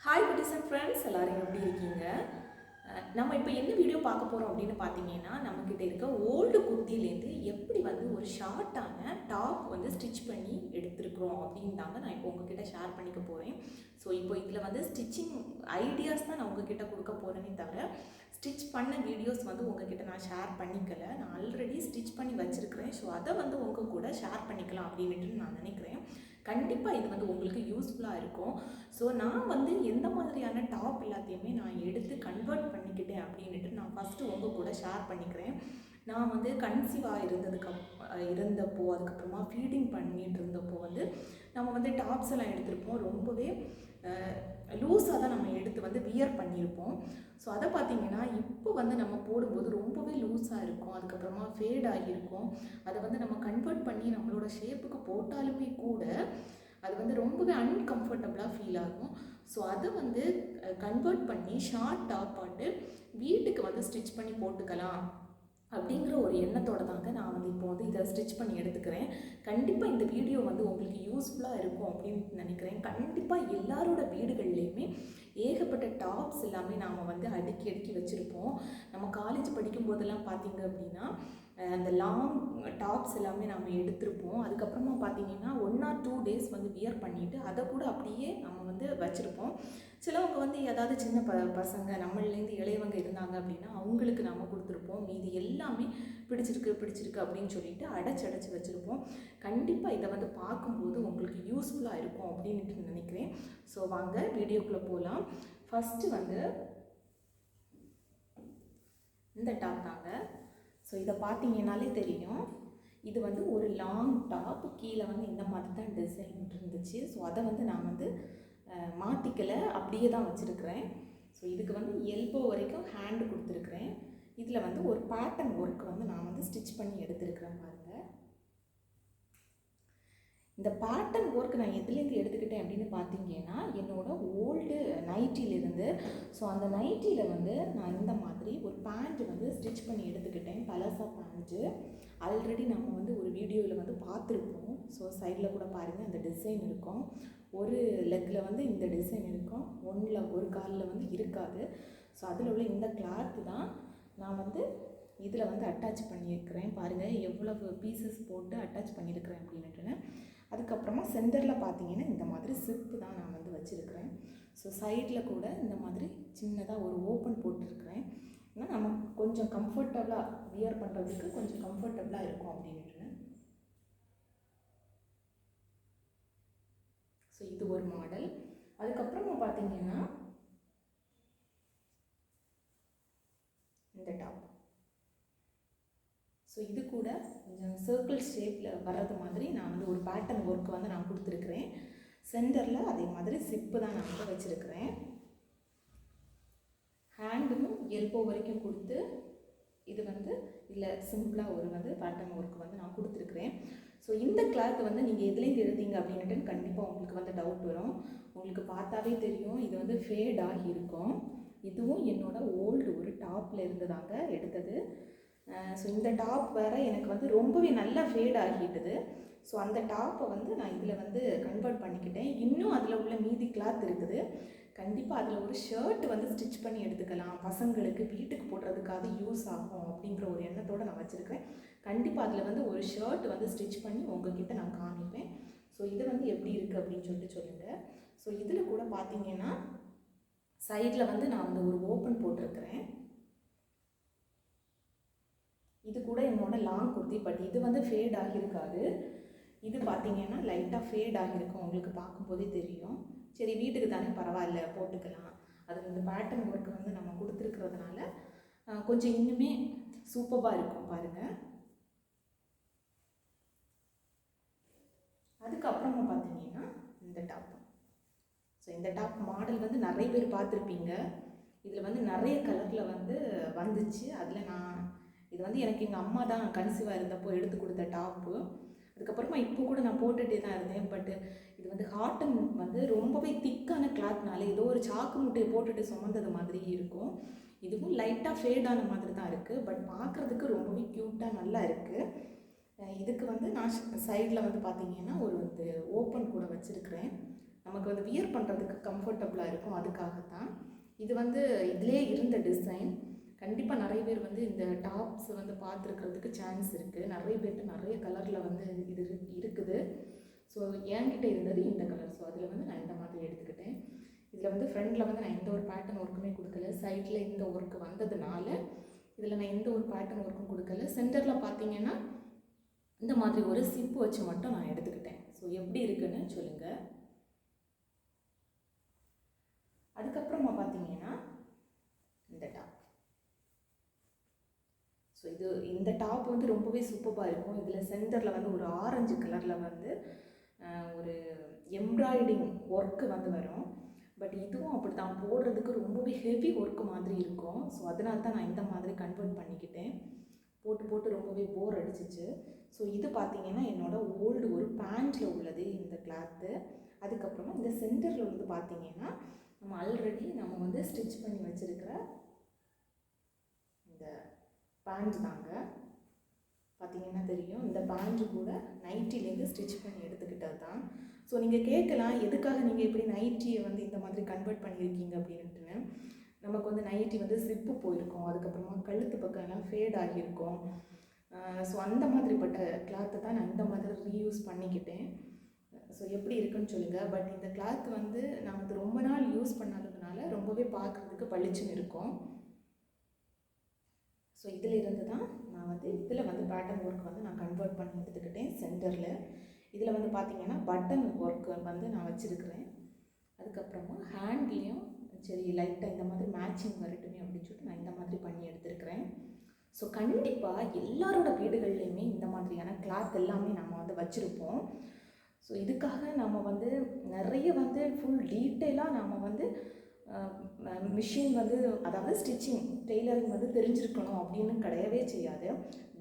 Hi குட்டீஸ் and friends, எல்லாரும் எப்படி இருக்கீங்க? நம்ம இப்போ என்ன வீடியோ பார்க்க போகிறோம் அப்படின்னு பார்த்தீங்கன்னா, நம்மக்கிட்ட இருக்க ஓல்டு குர்த்திலேருந்து எப்படி வந்து ஒரு ஷார்ட்டான டாப் வந்து ஸ்டிச் பண்ணி எடுத்துருக்குறோம் அப்படின்னு தாங்க நான் இப்போ உங்ககிட்ட ஷேர் பண்ணிக்க போகிறேன். ஸோ இப்போ இதில் வந்து ஸ்டிச்சிங் ஐடியாஸ் தான் நான் உங்ககிட்ட கொடுக்க போகிறேனே தவிர ஸ்டிச் பண்ண வீடியோஸ் வந்து உங்ககிட்ட நான் ஷேர் பண்ணிக்கல. நான் ஆல்ரெடி ஸ்டிச் பண்ணி வச்சுருக்கிறேன். ஸோ அதை வந்து உங்கள் கூட ஷேர் பண்ணிக்கலாம் அப்படின்ட்டு நான் நினைக்கிறேன். கண்டிப்பாக இது வந்து உங்களுக்கு யூஸ்ஃபுல்லாக இருக்கும். ஸோ நான் வந்து எந்த மாதிரியான டாப் எல்லாத்தையுமே நான் எடுத்து கன்வெர்ட் பண்ணிக்கிட்டேன் அப்படின்ட்டு நான் ஃபஸ்ட்டு உங்கள் கூட ஷேர் பண்ணிக்கிறேன். நான் வந்து கன்சீவாக இருந்தப்போ அதுக்கப்புறமா ஃபீடிங் பண்ணிகிட்டு இருந்தப்போ வந்து நம்ம வந்து டாப்ஸ் எல்லாம் எடுத்திருப்போம். ரொம்பவே லூஸாக தான் நம்ம எடுத்து வந்து வியர் பண்ணியிருப்போம். ஸோ அதை பார்த்திங்கன்னா இப்போ வந்து நம்ம போடும்போது ரொம்பவே லூஸாக இருக்கும். அதுக்கப்புறமா ஃபேட் ஆகியிருக்கும். அதை வந்து நம்ம கன்வெர்ட் பண்ணி நம்மளோட ஷேப்புக்கு போட்டாலுமே கூட அது வந்து ரொம்பவே அன்கம்ஃபர்டபுளாக ஃபீல் ஆகும். ஸோ அதை வந்து கன்வெர்ட் பண்ணி ஷார்ட் டாப் பாட்டு வீட்டுக்கு வந்து ஸ்டிச் பண்ணி போட்டுக்கலாம் அப்படிங்கிற ஒரு எண்ணத்தோடு தாங்க நான் வந்து இப்போ வந்து இதை ஸ்டிச் பண்ணி எடுத்துக்கிறேன். கண்டிப்பாக இந்த வீடியோ வந்து உங்களுக்கு யூஸ்ஃபுல்லாக இருக்கும் அப்படின்னு நினைக்கிறேன். கண்டிப்பாக எல்லாரோட வீடுகள்லேயுமே ஏகப்பட்ட டாப்ஸ் எல்லாமே நாம் வந்து அடுக்கி அடுக்கி வச்சுருப்போம். நம்ம காலேஜ் படிக்கும் போதெல்லாம் பார்த்திங்க அப்படின்னா அந்த லாங் டாப்ஸ் எல்லாமே நம்ம எடுத்திருப்போம். அதுக்கப்புறமா பார்த்திங்கன்னா 1 or 2 days வந்து வியர் பண்ணிவிட்டு அதை கூட அப்படியே நம்ம வந்து வச்சுருப்போம். சிலவங்க வந்து ஏதாவது சின்ன பசங்க நம்மளேருந்து இளையவங்க இருந்தாங்க அப்படின்னா அவங்களுக்கு நம்ம கொடுத்துருப்போம். மீதி எல்லாமே பிடிச்சிருக்கு அப்படின்னு சொல்லிட்டு அடைச்சி வச்சுருப்போம். கண்டிப்பாக இதை வந்து பார்க்கும்போது உங்களுக்கு யூஸ்ஃபுல்லாக இருக்கும் அப்படின்ட்டு நினைக்கிறேன். ஸோ வாங்க வீடியோக்குள்ளே போகலாம். ஃபஸ்ட்டு வந்து இந்த டாப் தாங்க. ஸோ இதை பார்த்தீங்கன்னாலே தெரியும். இது வந்து ஒரு லாங் டாப். கீழே வந்து இந்த மாதிரி தான் டிசைன் இருந்துச்சு. ஸோ அதை வந்து நான் வந்து மாற்றிக்கலை, அப்படியே தான் வச்சுருக்கிறேன். ஸோ இதுக்கு வந்து எல்போ வரைக்கும் ஹேண்டு கொடுத்துருக்குறேன். இதில் வந்து ஒரு பேட்டர்ன் ஒர்க் வந்து நான் வந்து ஸ்டிச் பண்ணி எடுத்துருக்கிறேன் பாருங்கள். இந்த பேட்டர்ன் ஒர்க் நான் எதுலேருந்து எடுத்துக்கிட்டேன் அப்படின்னு பார்த்தீங்கன்னா என்னோடய ஓல்டு நைட்டியிலேருந்து. ஸோ அந்த நைட்டியில் வந்து நான் இந்த மாதிரி ஒரு பேண்ட்டு வந்து ஸ்டிச் பண்ணி எடுத்துக்கிட்டேன். பலசா பேண்ட்டு ஆல்ரெடி நம்ம வந்து ஒரு வீடியோவில் வந்து பார்த்துருப்போம். ஸோ சைடில் கூட பாருங்கள் அந்த டிசைன் இருக்கும். ஒரு லெக்கில் வந்து இந்த டிசைன் இருக்கும், ஒரு காலில் வந்து இருக்காது. ஸோ அதில் உள்ள இந்த கிளாத்து தான் நான் வந்து இதில் வந்து அட்டாச் பண்ணியிருக்கிறேன். பாருங்கள் எவ்வளவு பீசஸ் போட்டு அட்டாச் பண்ணியிருக்கிறேன் அப்படின்ட்டுன்னு. அதுக்கப்புறமா சென்டரில் பார்த்தீங்கன்னா இந்த மாதிரி சிப்பு தான் நான் வந்து வச்சுருக்கிறேன். ஸோ சைடில் கூட இந்த மாதிரி சின்னதாக ஒரு ஓப்பன் போட்டிருக்கிறேன். ஏன்னா நம்ம கொஞ்சம் கம்ஃபர்டபுளாக வியர் பண்ணுறதுக்கு கொஞ்சம் கம்ஃபர்டபுளாக இருக்கும் அப்படின்ட்டு. ஸோ இது ஒரு மாடல். அதுக்கப்புறமா பார்த்தீங்கன்னா இந்த டாப். ஸோ இது கூட கொஞ்சம் சர்க்கிள் ஷேப்பில் வர்றது மாதிரி நான் வந்து ஒரு பேட்டர்ன் ஒர்க் வந்து நான் கொடுத்துருக்குறேன். சென்டரில் அதே மாதிரி சிப்பு தான் நான் வந்து வச்சுருக்கிறேன். ஹேண்டும் எல்போ வரைக்கும் கொடுத்து இது வந்து இதில் சிம்பிளாக ஒரு வந்து பேட்டர்ன் ஒர்க் வந்து நான் கொடுத்துருக்குறேன். ஸோ இந்த கிளாத் வந்து நீங்கள் எதுலேருந்து எடுத்தீங்க அப்படின்ட்டு கண்டிப்பாக உங்களுக்கு வந்து டவுட் வரும். உங்களுக்கு பார்த்தாவே தெரியும் இது வந்து ஃபேட் ஆகியிருக்கும். இதுவும் என்னோடய ஓல்டு ஒரு டாப்பில் இருந்ததாங்க எடுத்தது. ஸோ இந்த டாப் வேறு எனக்கு வந்து ரொம்பவே நல்லா ஃபேட் ஆகிட்டுது. ஸோ அந்த டாப்பை வந்து நான் இதில் வந்து கன்வெர்ட் பண்ணிக்கிட்டேன். இன்னும் அதில் உள்ள மீதி கிளாத் இருக்குது. கண்டிப்பாக அதில் ஒரு ஷர்ட் வந்து ஸ்டிச் பண்ணி எடுத்துக்கலாம், பசங்களுக்கு வீட்டுக்கு போடுறதுக்காக யூஸ் ஆகும் அப்படிங்கிற ஒரு எண்ணத்தோடு நான் வச்சுருக்கேன். கண்டிப்பாக அதில் வந்து ஒரு ஷர்ட் வந்து ஸ்டிச் பண்ணி உங்ககிட்ட நான் காமிப்பேன். ஸோ இது வந்து எப்படி இருக்குது அப்படின்னு சொல்லிட்டு சொல்லுங்கள். ஸோ இதில் கூட பார்த்தீங்கன்னா சைடில் வந்து நான் வந்து ஒரு ஓப்பன் போட்டிருக்கிறேன். இது கூட என்னோட லாங் குர்த்தி, பட் இது வந்து ஃபேட் ஆகியிருக்காது. இது பார்த்தீங்கன்னா லைட்டாக ஃபேட் ஆகியிருக்கும், உங்களுக்கு பார்க்கும்போதே தெரியும். சரி வீட்டுக்கு தானே பரவாயில்ல போட்டுக்கலாம். அது வந்து பேட்டர்ன் ஒர்க் வந்து நம்ம கொடுத்துருக்கிறதுனால கொஞ்சம் இன்னுமே சூப்பராக இருக்கும் பாருங்கள். அதுக்கப்புறமா பார்த்தீங்கன்னா இந்த டாப். ஸோ இந்த டாப் மாடல் வந்து நிறைய பேர் பார்த்துருப்பீங்க. இதில் வந்து நிறைய கலரில் வந்து வந்துச்சு. அதில் இது வந்து எனக்கு எங்கள் அம்மா தான் கன்சீவாக இருந்தப்போ எடுத்து கொடுத்த டாப்பு. அதுக்கப்புறமா இப்போ கூட நான் போட்டுகிட்டே தான் இருந்தேன். பட்டு இது வந்து காட்டன் வந்து ரொம்பவே திக்கான கிளாத்னால ஏதோ ஒரு சாக்கு முட்டையை போட்டுட்டு சுமந்தது மாதிரி இருக்கும். இதுவும் லைட்டாக ஃபேடான மாதிரி தான் இருக்குது. பட் பார்க்குறதுக்கு ரொம்பவே க்யூட்டாக நல்லா இருக்குது. இதுக்கு வந்து நான் சைடில் வந்து பார்த்திங்கன்னா ஒரு ஓப்பன் கூட வச்சுருக்கிறேன். நமக்கு வந்து வியர் பண்ணுறதுக்கு கம்ஃபர்டபுளாக இருக்கும். அதுக்காகத்தான் இது வந்து இதிலே இருந்த டிசைன். கண்டிப்பாக நிறைய பேர் வந்து இந்த டாப்ஸ் வந்து பார்த்துருக்கிறதுக்கு சான்ஸ் இருக்குது. நிறைய பேர்கிட்ட நிறைய கலரில் வந்து இது இருக்குது. ஸோ என்கிட்ட இருந்தது இந்த கலர். ஸோ அதில் வந்து நான் இந்த மாதிரி எடுத்துக்கிட்டேன். இதில் வந்து ஃப்ரண்டில் வந்து நான் எந்த ஒரு பேட்டர்ன் ஒர்க்குமே கொடுக்கல. சைடில் இந்த ஒர்க்கு வந்ததுனால இதில் நான் எந்த ஒரு பேட்டர்ன் ஒர்க்கும் கொடுக்கல. சென்டரில் பார்த்தீங்கன்னா இந்த மாதிரி ஒரு சிப்பு வச்சு மட்டும் நான் எடுத்துக்கிட்டேன். ஸோ எப்படி இருக்குன்னு சொல்லுங்கள். அதுக்கப்புறமா பார்த்தீங்கன்னா இந்த டாப். ஸோ இந்த டாப் வந்து ரொம்பவே சூப்பராக இருக்கும். இதில் சென்டரில் வந்து ஒரு ஆரஞ்சு கலரில் வந்து ஒரு எம்ப்ராய்டிங் ஒர்க்கு வந்து வரும். பட் இதுவும் அப்படி தான், போடுறதுக்கு ரொம்பவே ஹெவி ஒர்க்கு மாதிரி இருக்கும். ஸோ அதனால தான் நான் இந்த மாதிரி கன்வெர்ட் பண்ணிக்கிட்டேன். போட்டு ரொம்பவே போர் அடிச்சிச்சு. ஸோ இது பார்த்திங்கன்னா என்னோடய ஓல்டு ஒரு பேண்ட்டில் உள்ளது இந்த கிளாத்து. அதுக்கப்புறமா இந்த சென்டரில் உள்ளது பார்த்திங்கன்னா நம்ம ஆல்ரெடி நம்ம வந்து ஸ்டிச் பண்ணி வச்சுருக்கிற இந்த பேண்ட் தாங்க. பார்த்திங்கன்னா தெரியும், இந்த பேண்ட்டு கூட நைட்டிலேருந்து ஸ்டிச் பண்ணி எடுத்துக்கிட்டது தான். ஸோ நீங்கள் கேட்கலாம், எதுக்காக நீங்கள் இப்படி நைட்டியை வந்து இந்த மாதிரி கன்வெர்ட் பண்ணியிருக்கீங்க அப்படின்ட்டுன்னு. நமக்கு வந்து நைட்டி வந்து சிப்பு போயிருக்கும், அதுக்கப்புறமா கழுத்து பக்கம் எல்லாம் ஃபேட் ஆகியிருக்கும். ஸோ அந்த மாதிரிப்பட்ட கிளாத்தை தான் நான் இந்த மாதிரி ரீயூஸ் பண்ணிக்கிட்டேன். ஸோ எப்படி இருக்குன்னு சொல்லுங்கள். பட் இந்த கிளாத் வந்து நான் வந்து ரொம்ப நாள் யூஸ் பண்ணாததுனால ரொம்பவே பார்க்குறதுக்கு பளிச்சுன்னு இருக்கும். ஸோ இதில் இருந்து தான் நான் வந்து இதில் வந்து பேட்டர்ன் ஒர்க் வந்து நான் கன்வெர்ட் பண்ணி எடுத்துக்கிட்டேன் சென்டரில். இதில் வந்து பார்த்திங்கன்னா பட்டன் ஒர்க்கு வந்து நான் வச்சுருக்கிறேன். அதுக்கப்புறமா ஹேண்ட்லேயும் சரி லைட்டாக இந்த மாதிரி மேட்சிங் வரட்டுமே அப்படின்னு சொல்லிட்டு நான் இந்த மாதிரி பண்ணி எடுத்துருக்கிறேன். ஸோ கண்டிப்பாக எல்லாரோட வீடுகள்லையுமே இந்த மாதிரியான கிளாத் எல்லாமே நம்ம வந்து வச்சுருப்போம். ஸோ இதுக்காக நம்ம வந்து நிறைய வந்து ஃபுல் டீட்டெயிலாக நம்ம வந்து மிஷின் வந்து அதாவது ஸ்டிச்சிங் டெய்லரிங் வந்து தெரிஞ்சிருக்கணும் அப்படின்னு கிடையவே செய்யாது.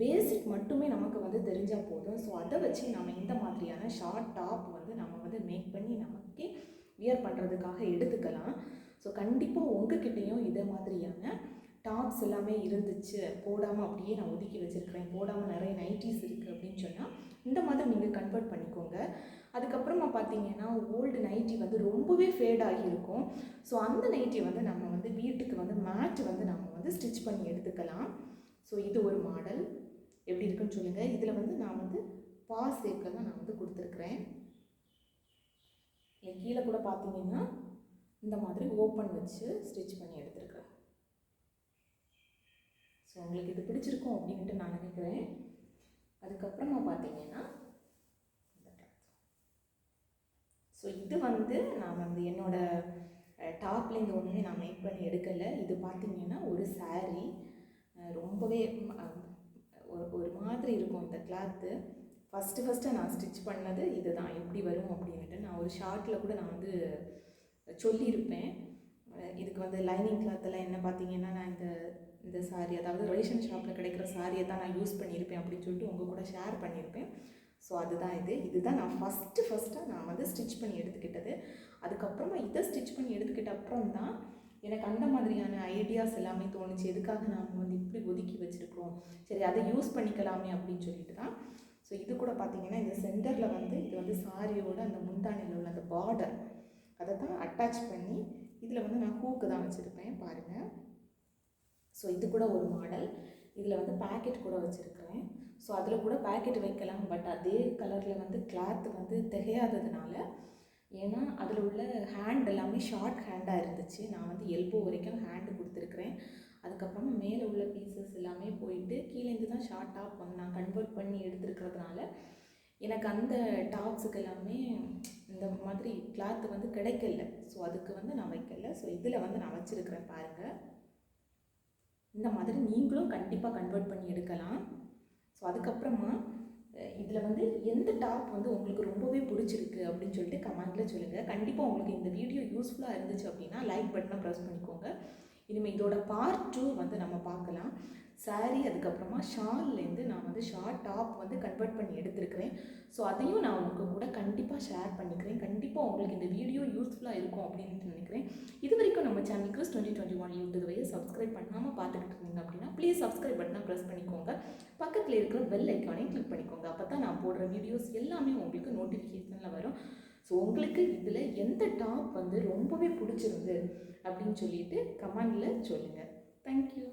பேசிக் மட்டுமே நமக்கு வந்து தெரிஞ்சால் போதும். ஸோ அதை வச்சு நம்ம இந்த மாதிரியான ஷார்ட் டாப் வந்து நம்ம வந்து மேக் பண்ணி நமக்கே வியர் பண்ணுறதுக்காக எடுத்துக்கலாம். ஸோ கண்டிப்பாக உங்ககிட்டையும் இதே மாதிரியான டாப்ஸ் எல்லாமே இருந்துச்சு, போடாமல் அப்படியே நான் ஒதுக்கி வச்சுருக்கிறேன், போடாமல் நிறைய நைட்டிஸ் இருக்குது அப்படின்னு சொன்னால் இந்த மாதிரி நீங்கள் கன்வெர்ட் பண்ணிக்கோங்க. அதுக்கப்புறமா பார்த்தீங்கன்னா ஓல்டு நைட்டி வந்து ரொம்பவே ஃபேட் ஆகியிருக்கும். ஸோ அந்த நைட்டி வந்து நம்ம வந்து வீட்டுக்கு வந்து மேட் வந்து நம்ம வந்து ஸ்டிச் பண்ணி எடுத்துக்கலாம். ஸோ இது ஒரு மாடல், எப்படி இருக்குன்னு சொல்லுங்கள். இதில் வந்து நான் வந்து பாஸ் ஷேப்பில் தான் நான் வந்து கொடுத்துருக்குறேன். கீழே கூட பார்த்தீங்கன்னா இந்த மாதிரி ஓப்பன் வச்சு ஸ்டிச் பண்ணி எடுத்துருக்கிறேன். ஸோ உங்களுக்கு இது பிடிச்சிருக்கும் அப்படின்ட்டு நான் நினைக்கிறேன். அதுக்கப்புறமா பார்த்தீங்கன்னா ஸோ இது வந்து நான் வந்து என்னோடய டாப்லேருந்து ஒன்றுமே நான் மேக் பண்ணி எடுக்கலை. இது பார்த்திங்கன்னா ஒரு சாரீ, ரொம்பவே ஒரு மாதிரி இருக்கும் இந்த கிளாத்து. ஃபஸ்ட்டு நான் ஸ்டிச் பண்ணது இது தான், எப்படி வரும் அப்படின்ட்டு நான் ஒரு ஷார்ட்டில் கூட நான் வந்து சொல்லியிருப்பேன். இதுக்கு வந்து லைனிங் கிளாத்தெல்லாம் என்ன பார்த்தீங்கன்னா நான் இந்த சாரீ அதாவது ரேஷன் ஷாப்பில் கிடைக்கிற சாரியை தான் நான் யூஸ் பண்ணியிருப்பேன் அப்படின்னு சொல்லிட்டு உங்கள் கூட ஷேர் பண்ணியிருப்பேன். ஸோ அதுதான் இதுதான் நான் ஃபஸ்ட்டாக நான் வந்து ஸ்டிச் பண்ணி எடுத்துக்கிட்டது. அதுக்கப்புறமா இதை ஸ்டிச் பண்ணி எடுத்துக்கிட்ட அப்புறம் தான் எனக்கு அந்த மாதிரியான ஐடியாஸ் எல்லாமே தோணுச்சு. எதுக்காக நாம் வந்து இப்படி ஒதுக்கி வச்சுருக்கோம், சரி அதை யூஸ் பண்ணிக்கலாமே அப்படின்னு சொல்லிட்டு தான். ஸோ இது கூட பார்த்திங்கன்னா இந்த சென்டரில் வந்து இது வந்து சாரியோட அந்த முந்தானியில் உள்ள அந்த பார்டர் அதை தான் அட்டாச் பண்ணி இதில் வந்து நான் ஹூக்கு தான் வச்சுருப்பேன் பாருங்கள். ஸோ இது கூட ஒரு மாடல். இதில் வந்து பேக்கெட் கூட வச்சுருக்கிறேன். ஸோ அதில் கூட பேக்கெட் வைக்கலாம். பட் அதே கலரில் வந்து கிளாத் வந்து திகையாததுனால, ஏன்னா அதில் உள்ள ஹேண்ட் எல்லாமே ஷார்ட் ஹேண்டாக இருந்துச்சு. நான் வந்து எல்போ வரைக்கும் ஹேண்டு கொடுத்துருக்குறேன். அதுக்கப்புறமா மேலே உள்ள பீசஸ் எல்லாமே போயிட்டு கீழேருந்து தான் ஷார்ட் டாப் வந்து நான் கன்வெர்ட் பண்ணி எடுத்துருக்கிறதுனால எனக்கு அந்த டாப்ஸுக்கு எல்லாமே இந்த மாதிரி கிளாத் வந்து கிடைக்கல. ஸோ அதுக்கு வந்து நான் வைக்கல. ஸோ இதில் வந்து நான் வச்சுருக்கிறேன் பாருங்கள். இந்த மாதிரி நீங்களும் கண்டிப்பாக கன்வெர்ட் பண்ணி எடுக்கலாம். ஸோ அதுக்கப்புறமா இதில் வந்து எந்த டாப் வந்து உங்களுக்கு ரொம்பவே பிடிச்சிருக்கு அப்படின்னு சொல்லிட்டு கமெண்ட்டில் சொல்லுங்கள். கண்டிப்பாக உங்களுக்கு இந்த வீடியோ யூஸ்ஃபுல்லாக இருந்துச்சு அப்படின்னா லைக் பட்டனை ப்ரெஸ் பண்ணிக்கோங்க. இனிமேல் இதோட பார்ட் 2 வந்து நம்ம பார்க்கலாம். சாரீ அதுக்கப்புறமா ஷால்லேருந்து நான் வந்து ஷார்ட் டாப் வந்து கன்வெர்ட் பண்ணி எடுத்துருக்கிறேன். ஸோ அதையும் நான் உங்கள் கூட கண்டிப்பாக ஷேர் பண்ணிக்கிறேன். கண்டிப்பாக உங்களுக்கு இந்த வீடியோ யூஸ்ஃபுல்லாக இருக்கும் அப்படின்னு நினைக்கிறேன். இது வரைக்கும் நம்ம சேனல் கிறிஸ் 2021 யூடியூபையை சப்ஸ்கிரைப் பண்ணாமல் பார்த்துக்கிட்டு இருந்தீங்க அப்படின்னா ப்ளீஸ் சப்ஸ்கிரைப் பட்டனை ப்ரெஸ் பண்ணிக்கோங்க. பக்கத்தில் இருக்கிற பெல் ஐக்கானையும் கிளிக் பண்ணிக்கோங்க. அப்போ தான் நான் போடுற வீடியோஸ் எல்லாமே உங்களுக்கு நோட்டிஃபிகேஷனில் வரும். ஸோ உங்களுக்கு இதில் எந்த டாப் வந்து ரொம்பவே பிடிச்சிருந்து அப்படின்னு சொல்லிட்டு கமெண்டில் சொல்லுங்கள். தேங்க்யூ.